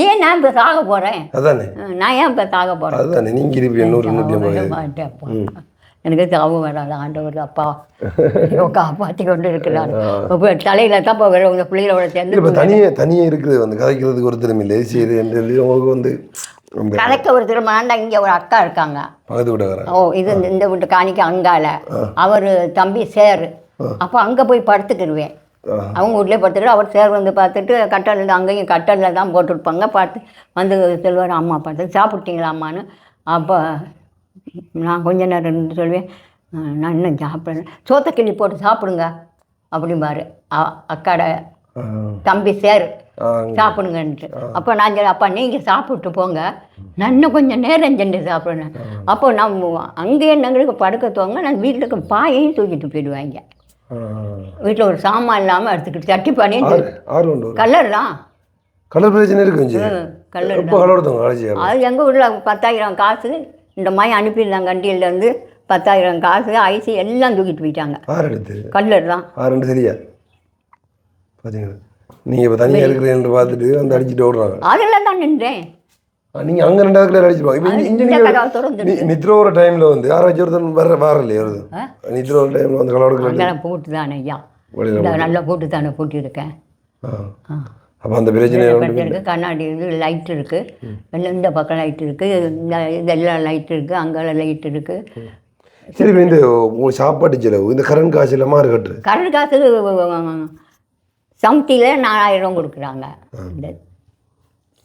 ஏன் நான் இப்போ சாக போகிறேன்? அதானே நான் ஏன் இப்போ சாக போகிறேன்? அதுதானே நீங்கள் இருப்பீங்க மாட்டேன்ப்பா. எனக்கு சாவும் வராது. ஆண்டவர் அப்பா காப்பாற்றி கொண்டு இருக்கிறார். இப்போ தலையில் தான் இப்போ வேறு உங்கள் பிள்ளைகளோட சேர்ந்து இப்போ தனியாக இருக்குது வந்து கதைக்கிறதுக்கு ஒரு திறமை இல்லை. சரி உங்களுக்கு வந்து கதைக்க ஒரு திரும்ப இங்கே ஒரு அக்கா இருக்காங்க பக்கத்து வீட்டை வர. இது இந்த வீட்டு காணிக்க அங்கால அவர் தம்பி சேரு. அப்போ அங்கே போய் படுத்துக்கிடுவேன். அவங்க வீட்லேயே படுத்துக்கிட்டு அவர் சேர் வந்து பார்த்துட்டு கட்டலில் அங்கேயும் கட்டலில் தான் போட்டுருப்பாங்க. பார்த்து வந்து சொல்லுவார், அம்மா பார்த்து சாப்பிட்டீங்களா அம்மான்னு. அப்போ நான் கொஞ்ச நேரம் இருந்து சொல்லுவேன், நான் இன்னும் சாப்பிட்றேன். சோத்த கிள்ளி போட்டு சாப்பிடுங்க அப்படிம்பாரு அக்காட தம்பி சேரு, சாப்பிடுங்கன்ட்டு. அப்போ நான் சொல்லி, அப்பா நீங்கள் சாப்பிட்டு போங்க, நான் இன்னும் கொஞ்சம் நேரம் சென்று சாப்பிட்றேன். அப்போ நான் அங்கேயே எங்களுக்கு படுக்க தோங்க, நான் வீட்டில் இருக்க பாயையும் தூக்கிட்டு போயிடுவாங்க. வீட்டில் ஒரு சாமான் இல்லாமல் எடுத்துக்கிட்டு சட்டி பானையும் கலர் தான். கலர் பிரச்சனை இருக்கு. அது எங்கள் வீட்டில் 10,000 காசு இந்த மாதிரி அனுப்பியிருந்தாங்க. கண்டியிலேருந்து 10,000 காசு ஐசி எல்லாம் தூக்கிட்டு போயிட்டாங்க. கல்லர் தான். சரியா பார்த்தீங்களா? நீங்கள் இப்போ தனியாக இருக்கிறீங்க பார்த்துட்டு வந்து அடிச்சுட்டு ஓடுறாங்க. அதெல்லாம் தான் நின்றேன். நீங்கள் அங்கே 2 கிலோ அடிச்சிருவாங்க. இப்போ நித்ரோகிற டைமில் வந்து யாராச்சும் ஒருத்தன் வர இல்லையா? நித்ரோகிற டைமில் வந்து கலோட போட்டு தானே ஐயா, நல்லா போட்டு தானே போட்டிருக்கேன். அப்போ அந்த பிரச்சனை இருக்குது. கண்ணாடி இது லைட் இருக்குது, இந்த பக்கம் லைட் இருக்குது, இந்த இதெல்லாம் லைட் இருக்குது, அங்கெல்லாம் லைட் இருக்குது. சரி, இப்போ இந்த சாப்பாட்டு செலவு, இந்த கரண்ட் காசு இல்லாமல் மாறு கட்டுரு. கரண்ட் காசு சம்தியில் 4,000 கொடுக்குறாங்க. இந்த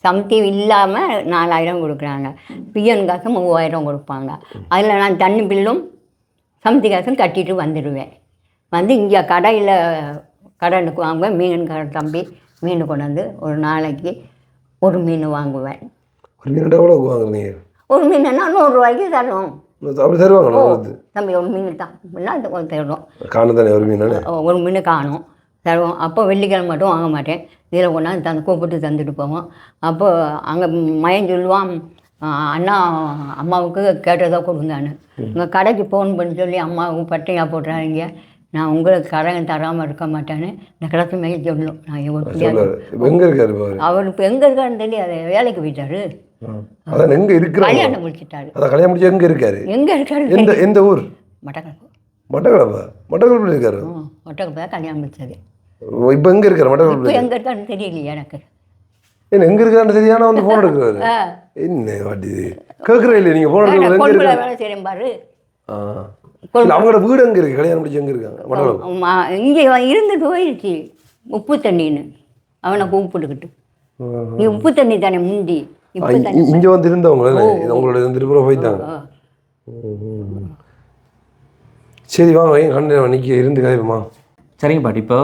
சம்தி இல்லாமல் 4,000 கொடுக்குறாங்க. பிஎன் காசு 3,000 கொடுப்பாங்க. அதில் நான் தண்ணி பில்லும் சம்தி காசும் கட்டிட்டு வந்துடுவேன். வந்து இங்கே கடையில் கடனுக்கு வாங்குவேன். மீன் கடை தம்பி மீன் கொண்டு வந்து ஒரு நாளைக்கு ஒரு மீன் வாங்குவேன். ஒரு மீன் எவ்வளோ வாங்குறீங்க? ஒரு மீன்னா 100 ரூபாய்க்கு தரும். அப்படி தருவாங்க தம்பி? ஒரு மீன் தான் தரும். காணும் தானே ஒரு மீன்? ஒரு மீன் காணும் தருவோம். அப்போ வெள்ளிக்கிழமை மட்டும் வாங்க மாட்டேன். இதில் கொண்டாந்து கூப்பிட்டு தந்துட்டு போவோம். அப்போ அங்கே மயன் சொல்லுவான், அண்ணா அம்மாவுக்கு கேட்டதாக கொடுங்கன்னு. உங்கள் கடைக்கு ஃபோன் பண்ணி சொல்லி அம்மாவுக்கு பட்டையாக போட்டுறாங்க, நான் உங்களுக்கு கடன் தராமல் இருக்க மாட்டேன்னு இந்த கிடச்சி மேலே சொல்லும். நான் எங்கே இருக்காரு அவர் இப்போ எங்கே இருக்காருன்னு தெரியாது. வேலைக்கு போயிட்டாரு. அதான் எங்கே இருக்கிறாரு? கல்யாணம் முடிச்சிட்டாரு. அதான் கல்யாணம் முடிச்சு எங்கே இருக்காரு? எங்கே இருக்காரு? எந்த ஊர்? மட்டக்களப்பு. மட்டக்களப்பு இருக்காரு. மட்டக்களப்பு தான் கல்யாணம் முடிச்சது. இப்போ எங்கே இருக்காரு? மட்டக்களப்பு. இப்போ எங்கே இருக்காருன்னு தெரியலையே எனக்கு. என்ன எங்கே இருக்காருன்னு தெரியாம வந்து ஃபோன் எடுக்கிறாரு. என்ன வாட்டி கேட்குறேன் இல்லை நீங்கள் ஃபோன் எடுக்க வேலை செய்கிறேன் பாரு. அவங்களோட வீடு எங்கே இருக்குது? கல்யாணம் முடிச்சு எங்கே இருக்காங்க? இங்கே இருந்துட்டு போயிடுச்சு உப்பு தண்ணின்னு. அவனை கூப்பிட்டுக்கிட்டு, நீ உப்பு தண்ணி தானே முந்தி இங்கே வந்து இருந்தவங்க உங்களோட இருந்துட்டு போயிட்டாங்க. சரி வாங்க இன்னைக்கு இருந்து கதைப்போமா? சரிங்க பாட்டி. இப்போ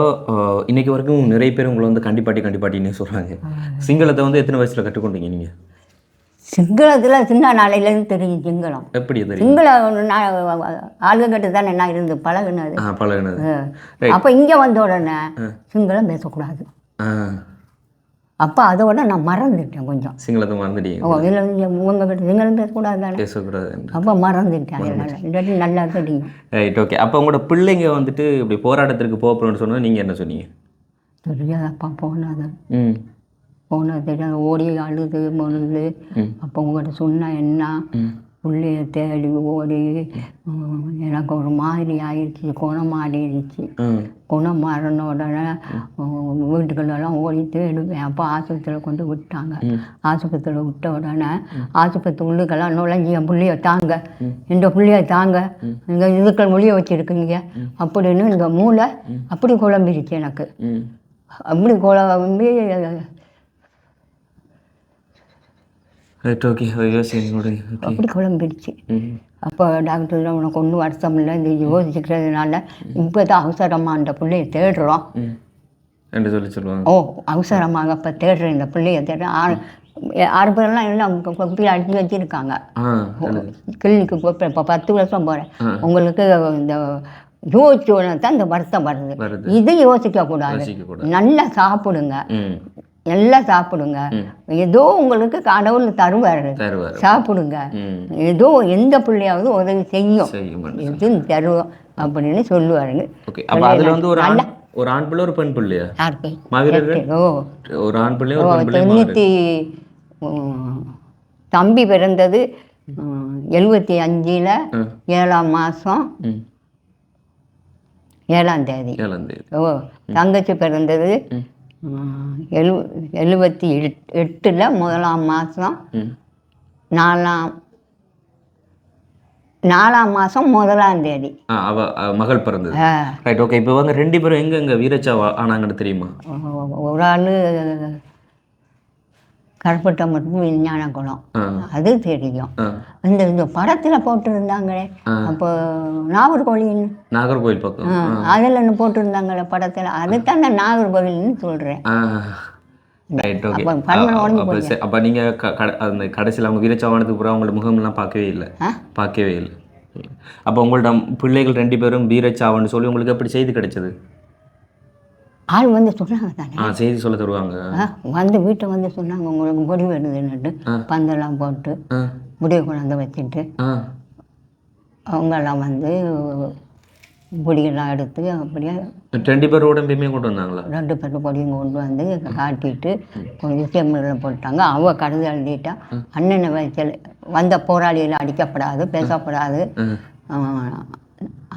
இன்றைக்கி வரைக்கும் நிறைய பேர் உங்களை வந்து கண்டிப்பாட்டின்னு சொல்கிறாங்க. சிங்களத்தை வந்து எத்தனை வயசில் கற்றுக்கொண்டீங்க நீங்கள்? சிங்களத்தில் சின்ன நாளையிலேருந்து தெரியும் சிங்களம். எப்படி தெரியும்? சிங்களம் ஆளுங்கிட்ட தானே நான் இருந்து பழகுனது. அப்போ இங்கே வந்த உடனே சிங்களம் பேசக்கூடாது. அப்போ அதோட நான் மறந்துட்டேன் கொஞ்சம். சிங்களத்தை மறந்துட்டீங்க? இல்லை உங்ககிட்ட சிங்களம் பேசக்கூடாது தானே, பேசக்கூடாது. அப்போ மறந்துட்டேன். அதனால் நல்லா தெரியும். Right, okay. அப்போ உங்களோட பிள்ளைங்க வந்துட்டு இப்படி போராட்டத்திற்கு போகணும்னு சொன்னால் நீங்கள் என்ன சொன்னீங்க? தெரியாதப்பா போனது தெரியாது. ஓடி அழுது மொழுது. அப்போ உங்கள்கிட்ட சொன்ன என்ன பிள்ளைய தேடி ஓடி எனக்கு ஒரு மாதிரி ஆயிடுச்சு. குணம் மாறிடுச்சு. குணம் மாறின உடனே வீட்டுகளெல்லாம் ஓடி தேடுவேன். அப்போ ஆஸ்பத்திரியில் கொண்டு விட்டாங்க. ஆஸ்பத்திரியில் விட்ட உடனே ஆஸ்பத்திரி உள்ளுக்கெல்லாம் நுழைஞ்சி என் பிள்ளைய தாங்க, இந்த பிள்ளைய தாங்க, இங்கே இதுக்கள் மொழியை வச்சுருக்குங்க அப்படின்னு இந்த மூளை அப்படி குழம்பிடுச்சு எனக்கு. அப்படி குழம்பி அப்படி குழம்பிடுச்சு. அப்போ டாக்டர் உனக்கு ஒன்றும் வருத்தம் இல்லை, இது யோசிக்கிறதுனால இப்போ தான் அவசரமாக அந்த பிள்ளைய தேடுறோம் என்று சொல்லி சொல்லுவாங்க. அவசரமாக இப்போ தேடுறேன் இந்த பிள்ளைய தேடுறேன். 6 பேரெல்லாம் எல்லாம் கொப்பியில் அடித்து வச்சுருக்காங்க. கிளினிக்கு போய் இப்போ 10 வருஷம் போகிறேன். உங்களுக்கு இந்த யோசிச்சு தான் இந்த வருத்தம் வருது. இது யோசிக்கக்கூடாது. நல்லா சாப்பிடுங்க. எல்லாம் சாப்பிடுங்க, ஏதோ உங்களுக்கு கடவுள் தருவாரு, சாப்பிடுங்க, ஏதோ எந்த பிள்ளையாவது உதவி செய்யும், எதுவும் தருவோம் அப்படின்னு சொல்லுவாருங்க. ஒரு ஆண் பிள்ளை ஒரு பெண் பிள்ளையா? ஒரு ஆண் பிள்ளை 90 தம்பி பிறந்தது 75ல் 7ஆம் மாதம் 7ஆம் தேதி. தங்கச்சி பிறந்தது 78ல் 1ஆம் மாதம் 4ஆம் மாதம் 1ஆம் தேதி மகள் பிறந்தது. Right, okay. இப்போ வந்து 2 பேரும் எங்க வீரச்சாவா ஆனாங்கன்னு தெரியுமா? ஒரு ஆள் கருப்பட்டை மட்டும் விஞ்ஞான குளம், அது தெரியும். இந்த படத்தில் போட்டிருந்தாங்களே அப்போ நாகர்கோவில் பக்கம் அதில் ஒன்று போட்டிருந்தாங்களே படத்தில், அதுதான் நான் நாகர்கோவில்னு சொல்கிறேன். அப்போ நீங்கள் அந்த கடைசியில் அவங்க வீரச்சாவானதுக்கு அப்புறம் அவங்களோட முகம்லாம் பார்க்கவே இல்லை? அப்போ உங்கள்ட்ட பிள்ளைகள் 2 பேரும் வீரச்சாவான்னு சொல்லி உங்களுக்கு எப்படி செய்தி கிடைச்சது? ஆள் வந்து சொன்னாங்க தானே, செய்தி சொல்ல தருவாங்க. வந்து வீட்டை வந்து சொன்னாங்க, உங்களுக்கு முடி வருதுன்னுட்டு பந்தெல்லாம் போட்டு முடிவை கொண்டாந்து வச்சுட்டு அவங்கெல்லாம் வந்து பொடியெல்லாம் எடுத்து அப்படியே 2 பேர் உடம்பையுமே கொண்டு வந்தாங்களா? 2 பேர் பொடியும் கொண்டு வந்து காட்டிட்டு கொஞ்சம் விஷயமெல்லாம் போட்டாங்க. அவ கருது எழுதிட்டா, அண்ணனை வயசில் வந்த போராளியில் அடிக்கப்படாது, பேசப்படாது,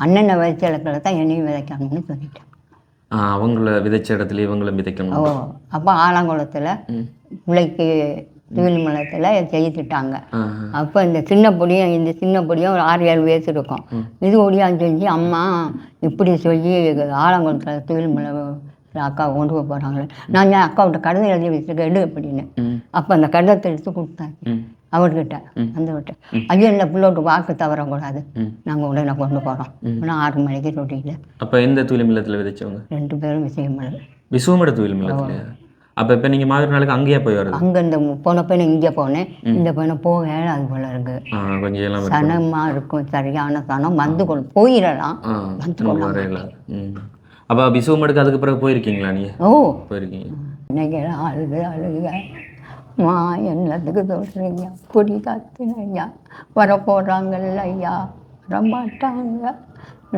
அண்ணனை வயசிலக்களை தான் என்னையும் விதைக்கணும்னு சொல்லிட்டேன். அவங்கள விதைச்ச இடத்துல இவங்களும் விதைக்கணும். அப்போ ஆலங்குளத்தில் பிள்ளைக்கு தூய்மலத்தில் செய்துட்டாங்க. அப்போ இந்த சின்ன பொடியும் ஒரு 6-7 வயசு இருக்கும். இது ஒடியான்னு சொல்லி அம்மா இப்படி சொல்லி ஆலங்குளத்தில் தூய்மலை அக்கா கொண்டு போய் போகிறாங்களே, நான் என் அக்காவிட்ட கடிதம் எழுதி வச்சுருக்கேன், எடு அப்படின்னு. அப்போ அந்த கடிதத்தை எடுத்து கொடுத்தேன் அவர்கிட்ட. விட்ட ஐயோ இந்த பிள்ளோட்டு வாக்கு தவறக்கூடாது, நாங்கள் உடனே கொண்டு போகிறோம். ஆனால் 6 மணிக்கு சொல்லிக்கல. அப்போ எந்த தூய்மலத்தில் விதைச்சவங்க? 2 பேரும் விசயமலை. விசுவமட தூய்மலத்தில். அப்போ இப்போ நீங்கள் மாதிரி நாளுக்கு அங்கேயே போய் வருது? அங்கே இந்த போன பையனை இங்கே போனேன், இந்த பையனை போக அது போல இருக்கு. கொஞ்சம் சனமாக இருக்கும், சரியான சனம் வந்து கொண்டு போயிடலாம், வந்து கொண்டு. அப்போ விசுவமடுக்கு அதுக்கு பிறகு போயிருக்கீங்களா நீங்கள்? போயிருக்கீங்க. இன்னைக்கு அழுக மா என்னத்துக்கு சொல்கிறீங்க, பொடி காத்துன ஐயா வரப்போகிறாங்கல்ல ஐயா, வரமாட்டாங்க,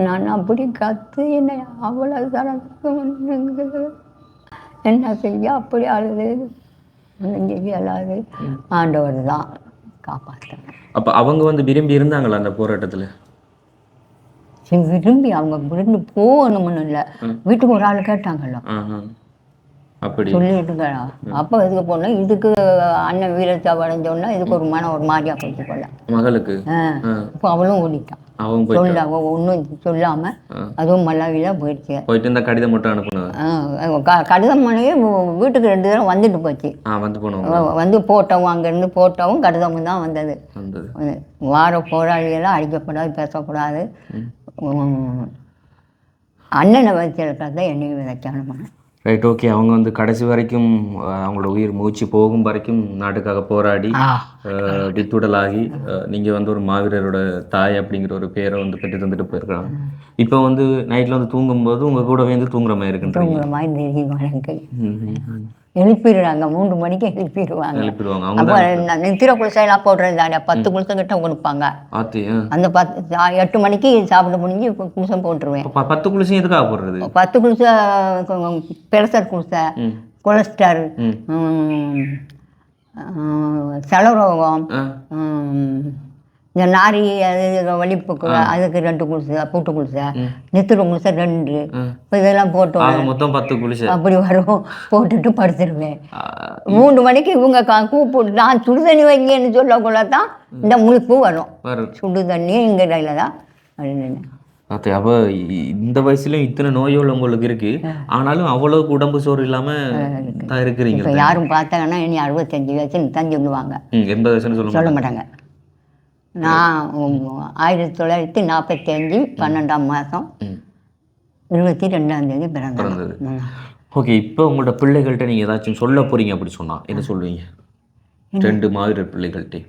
நான் அப்படி காத்து என்னை அவ்வளோ தரத்துக்கு வந்து என்ன செய்ய அப்படி அழுது அழாது. ஆண்டவர் தான் காப்பாற்றுறேன். அப்போ அவங்க வந்து விரும்பி இருந்தாங்களா அந்த போராட்டத்தில்? விரும்பி அவங்க விரும்பி போகணும்னு இல்லை, வீட்டுக்கு ஒரு ஆள் கேட்டாங்கல்ல அப்படி சொல்லிட்டு. அப்போ இதுக்கு போனோம், இதுக்கு அண்ணன் வீரச்சாவடைஞ்சோன்னா இதுக்கு ஒரு மனம் ஒரு மாதிரியா போச்சு போல மகளுக்கு. இப்போ அவளும் ஓடிட்டான், சொல்ல ஒன்றும் சொல்லாமல் அதுவும் மல்லாவில போயிடுச்சு. போயிட்டு இந்த கடிதம் மட்டும் அனுப்புனேன். கடிதம் மனையே வீட்டுக்கு 2 தடவை வந்துட்டு போச்சு. வந்து போட்டவும் அங்கேருந்து போட்டவும் கடிதமும் தான் வந்தது. வார போராளியெல்லாம் அடிக்கப்படாது, பேசக்கூடாது, அண்ணனை வச்சிருக்கிறத என்னையும் விதைக்கணும். Right, okay. அவங்க வந்து கடைசி வரைக்கும் அவங்களோட உயிர் மூச்சு போகும் வரைக்கும் நாட்டுக்காக போராடி வித்துடலாகி நீங்கள் வந்து ஒரு மாவீரரோட தாய் அப்படிங்கிற ஒரு பேரை வந்து பெற்று தந்துட்டு போயிருக்காங்க. இப்போ வந்து நைட்டில் வந்து தூங்கும்போது உங்கள் கூட வந்து தூங்குற மாதிரி இருக்குன்ற மாதிரி தெரியும் எனக்கு. எழுப்பிடுறாங்க, 3 மணிக்கு எழுப்பிடுவாங்க. அப்போ நித்திர குளிசையெல்லாம் போடுறது தானே, 10 குளிசம் கிட்ட கொடுப்பாங்க. அந்த 8 மணிக்கு சாப்பிட முடிஞ்சு குளிசம் போட்டுருவேன். 10 குளிசம் எதுக்காக போடுறது? 10 குளிசை பிரஷர் குளிசை, கொலஸ்ட்ரால், சலரோகம், இந்த நாரி அது வலிப்புக்கு அதுக்கு 2 குளிசை, பூட்டு குளிசை, நித்திர குளிசை 2, இப்போ இதெல்லாம் போட்டோம். மொத்தம் 10 குளிசை அப்படி வரும். போட்டுட்டு படுத்துருவேன். 3 மணிக்கு இவங்க கூப்பிட்டு நான் சுடுதண்ணி வைங்கன்னு சொல்லக்குள்ள தான் இந்த முழிப்பு வரும். சுடுதண்ணி இங்கே கையில் தான் அப்படின்னு. அப்போ இந்த வயசுலயும் இத்தனை நோய்கள் உங்களுக்கு இருக்கு, ஆனாலும் அவ்வளவுக்கு உடம்பு சோறு இல்லாம தான் இருக்கிறீங்க. இப்போ யாரும் பார்த்தாங்கன்னா இனி 65 வயசுன்னு தான் சொல்லுவாங்க, 80 வயசுன்னு சொல்ல மாட்டாங்க. நான் 1945 12ஆம் மாதம் 22ஆம் தேதி பிறந்தது. ஓகே, இப்போ உங்களோட பிள்ளைகள்கிட்ட நீங்கள் ஏதாச்சும் சொல்ல போறீங்க அப்படி சொன்னா என்ன சொல்லுவீங்க? 2 மாவீரர் பிள்ளைகள்கிட்ட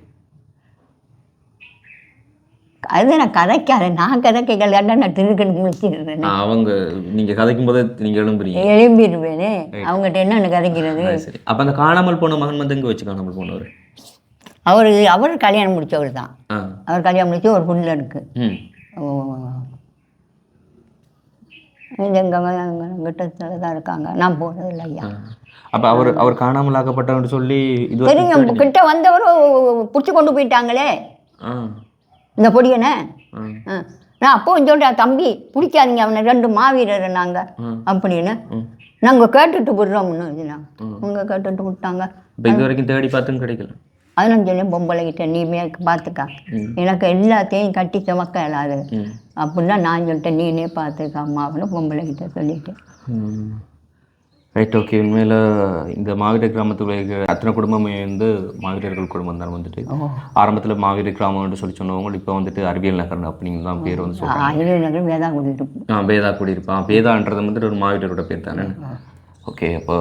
அது நான் கதைக்காத, நான் கதைக்கல, நான் திருக்கண் முடிச்சிருந்தேன். அவங்க நீங்கள் கதைக்கும் போது நீங்கள் எழும்புறீங்க. எழும்பிடுவேனே, அவங்ககிட்ட என்னென்ன கதைக்கிறது. சரி. அப்போ அந்த காணாமல் போன மகன் வந்து எங்கே வச்சு காணாமல் போனவர்? அவர் கல்யாணம் முடித்தவர் தான். அவர் கல்யாணம் முடிச்சு ஒரு புள்ள இருக்கு. எங்கள் கிட்டத்தில் தான் இருக்காங்க. நான் போனது இல்லை ஐயா. அப்போ அவர் காணாமல் ஆக்கப்பட்டவன்னு சொல்லி இது தெரியும். கிட்ட வந்தவர் பிடிச்சி கொண்டு போயிட்டாங்களே இந்த பொடியனை. நான் அப்போ சொல்கிறேன், தம்பி பிடிக்காதீங்க அவனை, 2 மாவீரர் நாங்கள் அப்படின்னு நாங்கள் கேட்டுட்டு விடுறோம்னு. அவங்க கேட்டுட்டு விட்டாங்க. இது வரைக்கும் தேடி பார்த்தும் கிடைக்கல. அதெல்லாம் சொல்லி பொம்பளைகிட்ட நீமே பார்த்துக்கா, எனக்கு எல்லாத்தையும் கட்டி சுமக்க இல்லாது அப்படிலாம் நான் சொல்லிட்டேன், நீனே பார்த்துக்கா அம்மாவுன்னு பொம்பளைகிட்ட சொல்லிட்டேன். Right, okay. உண்மையில் இந்த மாவீரர் கிராமத்தில் இருக்கிற அத்தனை குடும்பமே வந்து மாவீரர்கள் குடும்பம் தான் வந்துட்டு. ஆரம்பத்தில் மாவீரர் கிராமம்னு சொல்லி சொன்னவங்க இப்போ வந்துட்டு அறிவியல் நகர் அப்படிங்கிற தான் பேர் வந்து சொல்லுவாங்க. அறிவியல் நகர் வேதா குடியிருப்பான். வேதா குடியிருப்பான். வேதான்றது வந்துட்டு ஒரு மாவீரரோட பேர் தானே. ஓகே, அப்போ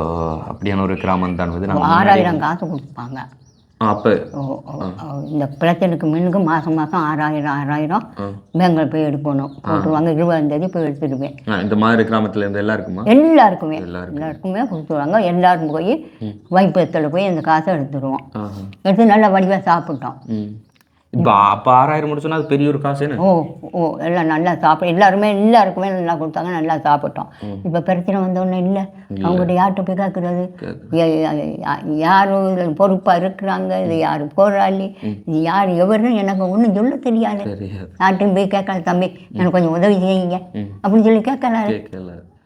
அப்படியான ஒரு கிராமம் தான் வந்து 6000 காசு கொடுப்பாங்க. அப்போ இந்த பிரச்சனைக்கு முன்னுக்கு மாதம் 6000 பேங்கில் போய் எடுக்கணும் போட்டுருவாங்க. 20ஆம் தேதி போய் எடுத்துடுவேன். இந்த மாதிரி கிராமத்தில் இருந்து எல்லாருக்குமே கொடுத்துருவாங்க. எல்லாரும் போய் வைப்பத்தில் போய் அந்த காசை எடுத்துடுவோம். எடுத்து நல்லா வடிவாக சாப்பிட்டோம். இப்போ அப்போ 6000 முடிச்சோன்னா அது பெரிய ஒரு காசு. எல்லாம் நல்லா எல்லாருக்குமே நல்லா கொடுத்தாங்க, நல்லா சாப்பிட்டோம். இப்போ பிரச்சனை வந்தோடனே இல்லை, அவங்ககிட்ட யார்கிட்ட போய் கேட்குறது, யாரும் இதில் பொறுப்பாக இருக்கிறாங்க, இது யார் போராளி, இது யார் எவருன்னு எனக்கு ஒன்றும் சொல்ல தெரியாது. யார்ட்டையும் போய் கேட்கல, தம்பி எனக்கு கொஞ்சம் உதவி செய்யுங்க அப்படின்னு சொல்லி கேட்கல.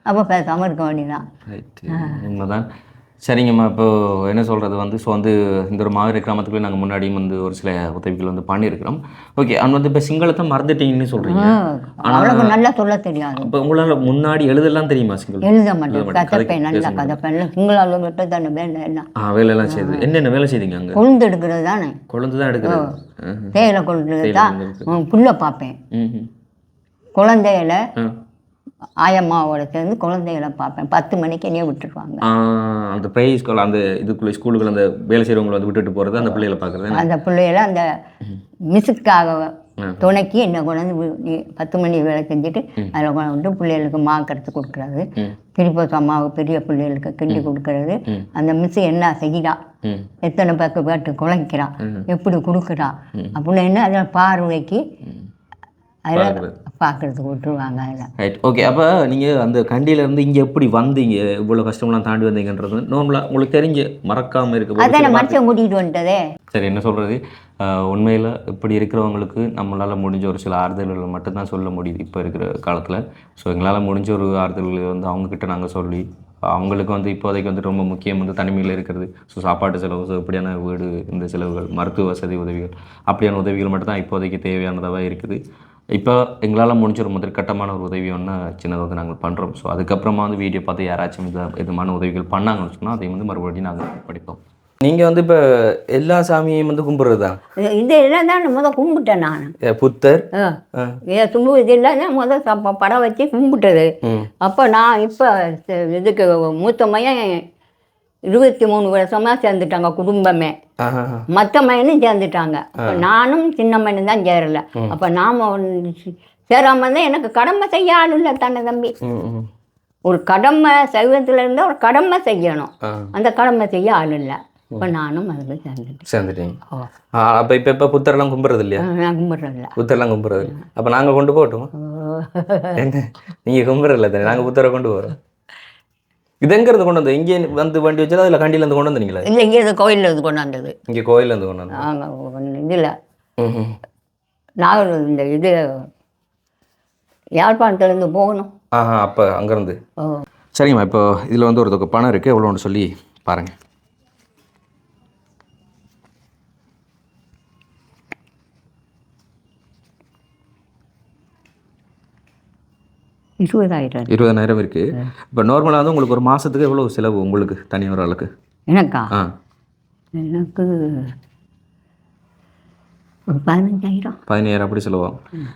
அப்போ பேசாமல் இருக்க வேண்டியதான். உண்மைதான். சரிங்கம்மா, இப்போது என்ன சொல்கிறது வந்து ஸோ வந்து இந்த ஒரு மாவீரர் கிராமத்துக்குள்ளே நாங்கள் முன்னாடியும் வந்து ஒரு சில உதவிகள் வந்து பண்ணியிருக்கிறோம். ஓகே, வந்து இப்போ சிங்களத்தை மறந்துட்டீங்கன்னு சொல்கிறீங்க. அவ்வளோ நல்லா சொல்ல தெரியாது. இப்போ உங்களால் முன்னாடி எழுதலாம் தெரியுமா? சிங்களம் எழுத மாட்டேன், கதைப்பேன், நல்லா கதைப்பேன். சிங்கள கிட்ட தானே வேலை எல்லாம் வேலையெல்லாம் செய்யுது. என்னென்ன வேலை செய்தீங்க அங்கே? கொழுந்து எடுக்கிறது தானே. கொழுந்து தான் எடுக்கிறது. தேயிலை கொழுந்து தான். புல்லை பார்ப்பேன், குழந்தையில ஆயம்மாவோட சேர்ந்து குழந்தைகளை பார்ப்பேன். 10 மணிக்கு என்னையே விட்டுருவாங்க. அந்த ப்ரைஸ் ஸ்கூல் அந்த இதுக்குள்ளே ஸ்கூலுக்குள்ள அந்த வேலை செய்கிறவங்களை வந்து விட்டுட்டு போகிறது, அந்த பிள்ளைகளை பார்க்குறது. அந்த பிள்ளைகளை அந்த மிஸ்ஸுக்காக துணைக்கி என்ன கொண்டாந்து 10 மணி வேலை செஞ்சுட்டு அதில் கொண்டு பிள்ளைகளுக்கு மாக்கறது கொடுக்குறது, திருப்பதி அம்மாவுக்கு பெரிய பிள்ளைகளுக்கு கிண்டி கொடுக்கறது. அந்த மிஸ் என்ன செய்கிறா, எத்தனை பேட்டு குலைக்கிறா, எப்படி கொடுக்குறா அப்படின்னு அதில் பார்வைக்கு அதில் பார்க்குறதுக்கு விட்டுருவாங்க. அதில் ரைட், ஓகே. அப்போ நீங்கள் அந்த கண்டியிலேருந்து இங்கே எப்படி வந்தீங்க, இவ்வளோ கஷ்டம்லாம் தாண்டி வந்தீங்கன்றது நார்மலாக உங்களுக்கு தெரிஞ்சு மறக்காமல் இருக்கு. அதான் மனுஷன் கூட்டிகிட்டு வந்துட்டதே. சரி, என்ன சொல்கிறது, உண்மையில் இப்படி இருக்கிறவங்களுக்கு நம்மளால் முடிஞ்ச ஒரு சில ஆறுதல்கள் மட்டும்தான் சொல்ல முடியுது இப்போ இருக்கிற காலத்தில். ஸோ எங்களால் முடிஞ்ச ஒரு ஆறுதல்களை வந்து அவங்கக்கிட்ட நாங்கள் சொல்லி, அவங்களுக்கு வந்து இப்போதைக்கு வந்து ரொம்ப முக்கியம் வந்து தனிமையில் இருக்கிறது. ஸோ சாப்பாட்டு செலவு, ஸோ இப்படியான வீடு இந்த செலவுகள், மருத்துவ வசதி உதவிகள், அப்படியான உதவிகள் மட்டும் தான் இப்போதைக்கு தேவையானதாக இருக்குது. இப்போ எங்களால் முடிஞ்ச ஒரு முதற்கட்டமான ஒரு உதவி ஒன்று சின்னதாக வந்து நாங்கள் பண்ணுறோம். ஸோ அதுக்கப்புறமா வந்து வீடியோ பார்த்து யாராச்சும் விதமான உதவிகள் பண்ணாங்கன்னு சொன்னால் அதை வந்து மறுபடியும் நாங்கள் படிப்போம். நீங்கள் வந்து இப்போ எல்லா சாமியையும் வந்து கும்பிட்றது தான்? இது எல்லாம் தான் முதல் கும்பிட்டேன் நான். புத்தர் தும்பு இது எல்லாம் தான் முதல் படம் வச்சு கும்பிட்டது. அப்போ நான் இப்போ இதுக்கு மூத்த மையம் 23 வருஷமாக சேர்ந்துட்டாங்க குடும்பமே. மற்ற மையனும் சேர்ந்துட்டாங்க. நானும் சின்ன மையனும் தான் சேரலை. அப்போ நாம் சேராமல் தான் எனக்கு கடமை செய்ய ஆள் இல்லை தானே தம்பி. ஒரு கடமை சைவத்தில் இருந்தால் ஒரு கடமை செய்யணும், அந்த கடமை செய்ய ஆள் இல்லை. இப்போ நானும் அதில் சேர்ந்துட்டேன். அப்போ இப்போ புத்தரெல்லாம் கும்பிட்றது இல்லையா? நான் கும்பிட்றதில்ல. புத்தரெல்லாம் கும்பிட்றது இல்லை. அப்போ நாங்கள் கொண்டு போகட்டும்? என்ன நீங்கள் கும்பிட்றதில்ல தானே, நாங்கள் புத்தரை கொண்டு போகிறோம். இது எங்கிறது கொண்டு வந்தது? இங்கே வந்து வண்டி வச்சதா இல்லை கண்டியிலேருந்து கொண்டு வந்தீங்களா? இல்லை, இங்கே இது கோயிலில் இருந்து கொண்டு வந்தது. இங்கே கோயிலேருந்து கொண்டு வந்தது? ஆமாம். இதில் நான் இந்த இது யாழ்ப்பாணத்துலேருந்து போகணும். அப்போ அங்கேருந்து. சரிங்கம்மா, இப்போ இதில் வந்து ஒரு தொகை பணம் இருக்குது, எவ்வளோன்னு சொல்லி பாருங்கள். $20,000 இருக்குது. இப்போ நார்மலாக வந்து உங்களுக்கு ஒரு மாதத்துக்கு எவ்வளோ செலவு உங்களுக்கு தனி ஒரு ஆளுக்கு? எனக்கா? எனக்கு ஒரு 15,000. 15,000 அப்படி சொல்லுவோம்.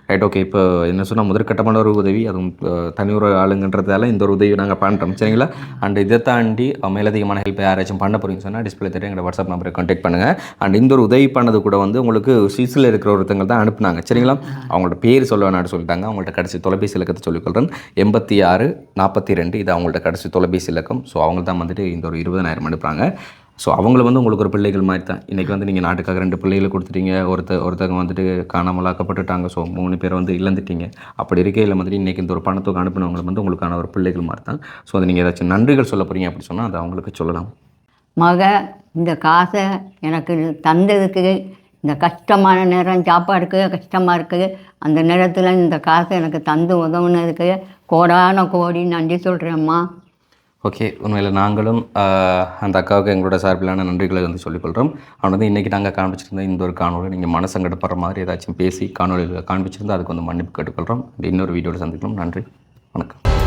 Right, okay. இப்போ என்ன சொன்னால் முதற்கட்டமான ஒரு உதவி, அதுவும் தனி ஒரு ஆளுங்கன்றதால இந்த ஒரு உதவி நாங்கள் பண்ணுறோம், சரிங்களா? அண்ட் இதை தாண்டி மேலதிகமான ஹெல்ப் யாராச்சும் பண்ண போகிறீங்கன்னு சொன்னால் டிஸ்பிளே தர எங்களோட வாட்ஸ்அப் நம்பரை கான்டாக்ட் பண்ணுங்கள். அண்ட் இந்த ஒரு உதவி பண்ணது கூட வந்து உங்களுக்கு சுவிஸில் இருக்கிற ஒருத்தங்க தான் அனுப்புனாங்க, சரிங்களா? அவங்களோட பேர் சொல்ல வேணான்னு சொல்லிட்டாங்க. அவங்கள்ட்ட கடைசி தொலைபேசி இலக்கத்தை சொல்லிக்கொள்கிறேன், 8642. இது அவங்கள்ட்ட கடைசி தொலைபேசி இலக்கம். ஸோ அவங்க தான் வந்துட்டு இந்த ஒரு 20,000 அனுப்புகிறாங்க. ஸோ அவங்கள வந்து உங்களுக்கு ஒரு பிள்ளைகள் மாதிரி தான். இன்றைக்கி வந்து நீங்கள் நாட்டுக்காக 2 பிள்ளைகளை கொடுத்துட்டீங்க, ஒருத்தங்க வந்துட்டு காணாமலாக்கப்பட்டுட்டாங்க. ஸோ 3 பேரை வந்து இழந்துட்டீங்க. அப்படி இருக்கையில் வந்துட்டு இன்றைக்கி இந்த ஒரு பணத்துக்கு அனுப்பினவங்களை வந்து உங்களுக்கான ஒரு பிள்ளைகள் மாதிரி தான். ஸோ அதை நீங்கள் ஏதாச்சும் நன்றிகள் சொல்ல போகிறீங்க அப்படி சொன்னால் அதை அவங்களுக்கு சொல்லலாம். மக இந்த காசை எனக்கு தந்ததுக்கு, இந்த கஷ்டமான நேரம் சாப்பாடுக்கு கஷ்டமாக இருக்குது, அந்த நேரத்தில் இந்த காசை எனக்கு தந்து உதவுனதுக்கு கோடான கோடி நன்றி சொல்கிறேம்மா. ஓகே, உண்மையில் நாங்களும் அந்த அக்காவுக்கு எங்களோட சார்பிலான நன்றிகளை வந்து சொல்லிக்கொள்கிறோம். அவன் வந்து இன்றைக்கி நாங்கள் காண்பிச்சிருந்தோம் இந்த ஒரு காணொலி நீங்கள் மனசங்கடப்படுற மாதிரி ஏதாச்சும் பேசி காணொலியில் காண்பிச்சிருந்தால் அதுக்கு வந்து மன்னிப்பு கேட்டுக்கொள்கிறோம். இன்னொரு வீடியோவில் சந்திக்கலாம். நன்றி, வணக்கம்.